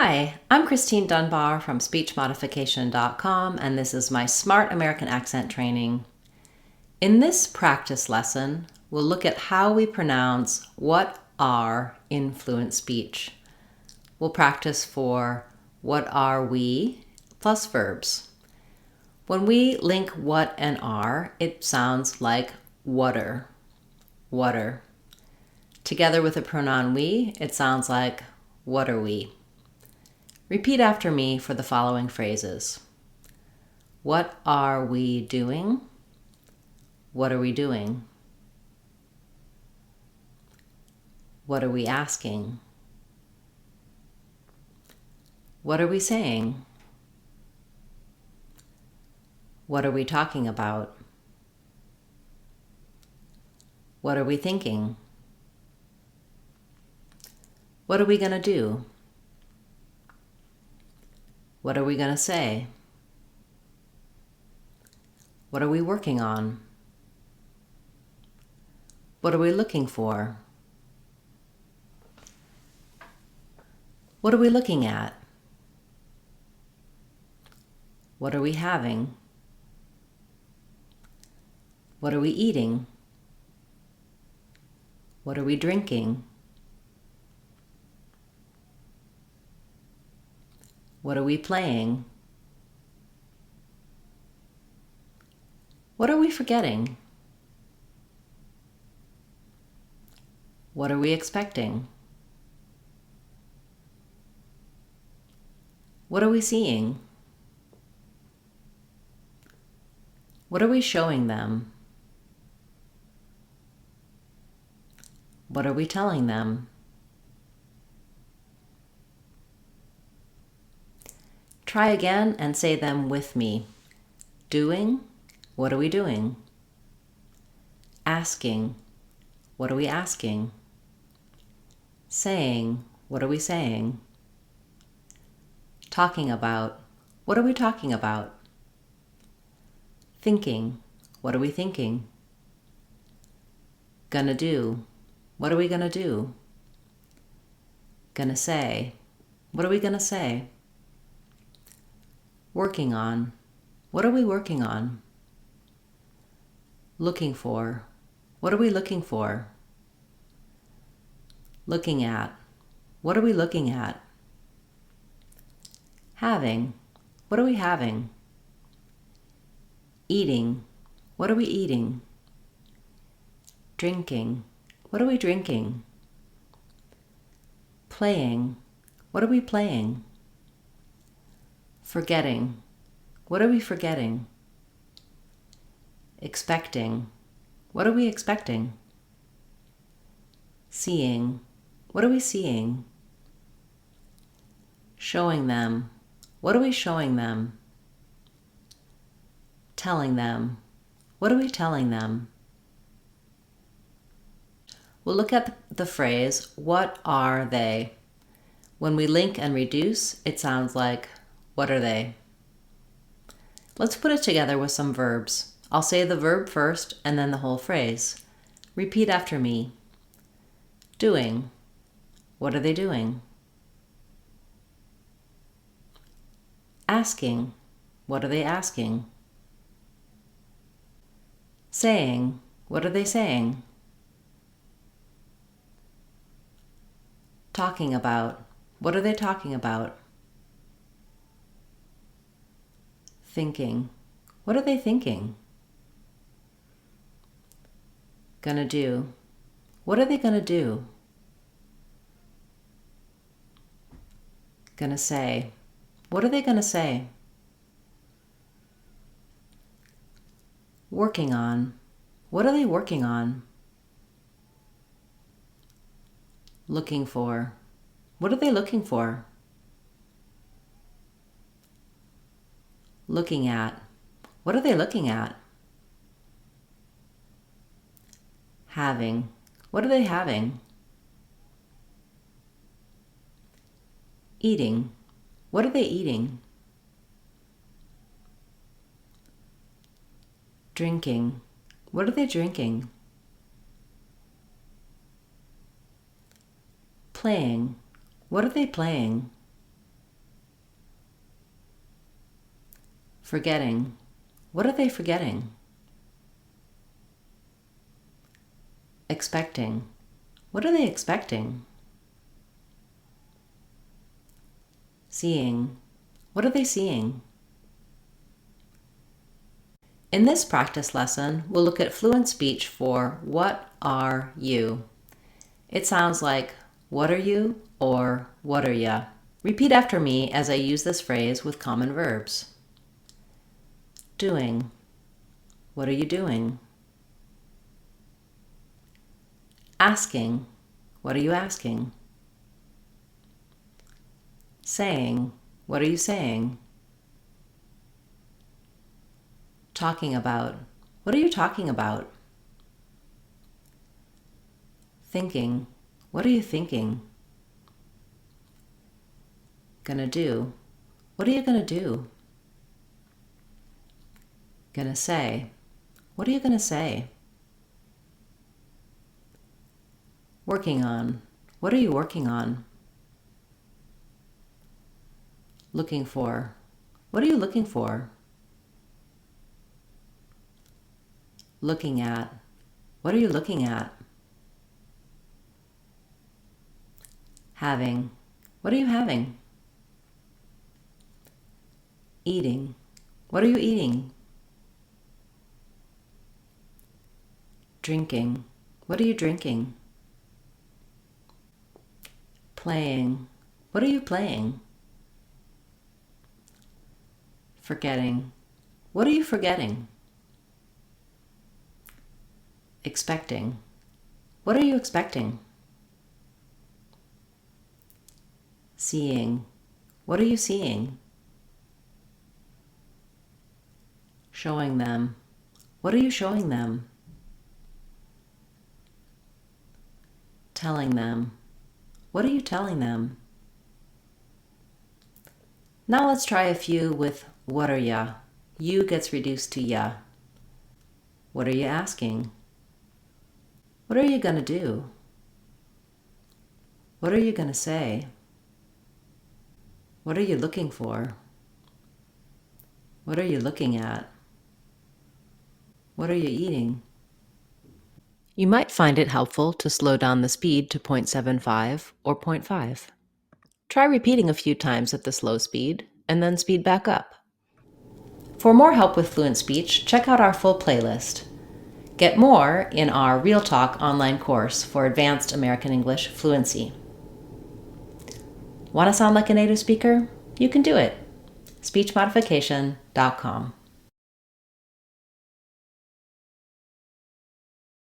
Hi, I'm Christine Dunbar from SpeechModification.com, and this is my Smart American Accent training. In this practice lesson, we'll look at how we pronounce what are in fluent speech. We'll practice for what are we plus verbs. When we link what and are, it sounds like water, water. Together with the pronoun we, it sounds like what are we. Repeat after me for the following phrases. What are we doing? What are we doing? What are we asking? What are we saying? What are we talking about? What are we thinking? What are we going to do? What are we going to say? What are we working on? What are we looking for? What are we looking at? What are we having? What are we eating? What are we drinking? What are we playing? What are we forgetting? What are we expecting? What are we seeing? What are we showing them? What are we telling them? Try again and say them with me. Doing, what are we doing? Asking, what are we asking? Saying, what are we saying? Talking about, what are we talking about? Thinking, what are we thinking? Gonna do, what are we gonna do? Gonna say, what are we gonna say? Working on, what are we working on? Looking for, what are we looking for? Looking at, what are we looking at? Having, what are we having? Eating, what are we eating? Drinking, what are we drinking? Playing, what are we playing? Forgetting, what are we forgetting? Expecting, what are we expecting? Seeing, what are we seeing? Showing them, what are we showing them? Telling them, what are we telling them? We'll look at the phrase, what are they? When we link and reduce, it sounds like, what are they? Let's put it together with some verbs. I'll say the verb first and then the whole phrase. Repeat after me. Doing, what are they doing? Asking, what are they asking? Saying, what are they saying? Talking about, what are they talking about? Thinking, what are they thinking? Gonna do, what are they gonna do? Gonna say, what are they gonna say? Working on, what are they working on? Looking for, what are they looking for? Looking at, what are they looking at? Having, what are they having? Eating, what are they eating? Drinking, what are they drinking? Playing, what are they playing? Forgetting. What are they forgetting? Expecting. What are they expecting? Seeing. What are they seeing? In this practice lesson, we'll look at fluent speech for what are you? It sounds like what are you or what are ya? Repeat after me as I use this phrase with common verbs. Doing. What are you doing? Asking. What are you asking? Saying. What are you saying? Talking about. What are you talking about? Thinking. What are you thinking? Gonna do. What are you gonna do? Gonna say. What are you gonna say? Working on. What are you working on? Looking for. What are you looking for? Looking at. What are you looking at? Having. What are you having? Eating. What are you eating? Drinking. What are you drinking? Playing. What are you playing? Forgetting. What are you forgetting? Expecting. What are you expecting? Seeing. What are you seeing? Showing them. What are you showing them? Telling them. What are you telling them? Now let's try a few with what are ya? You gets reduced to ya. What are you asking? What are you gonna do? What are you gonna say? What are you looking for? What are you looking at? What are you eating? You might find it helpful to slow down the speed to 0.75 or 0.5. Try repeating a few times at the slow speed and then speed back up. For more help with fluent speech, check out our full playlist. Get more in our Real Talk online course for advanced American English fluency. Want to sound like a native speaker? You can do it. SpeechModification.com.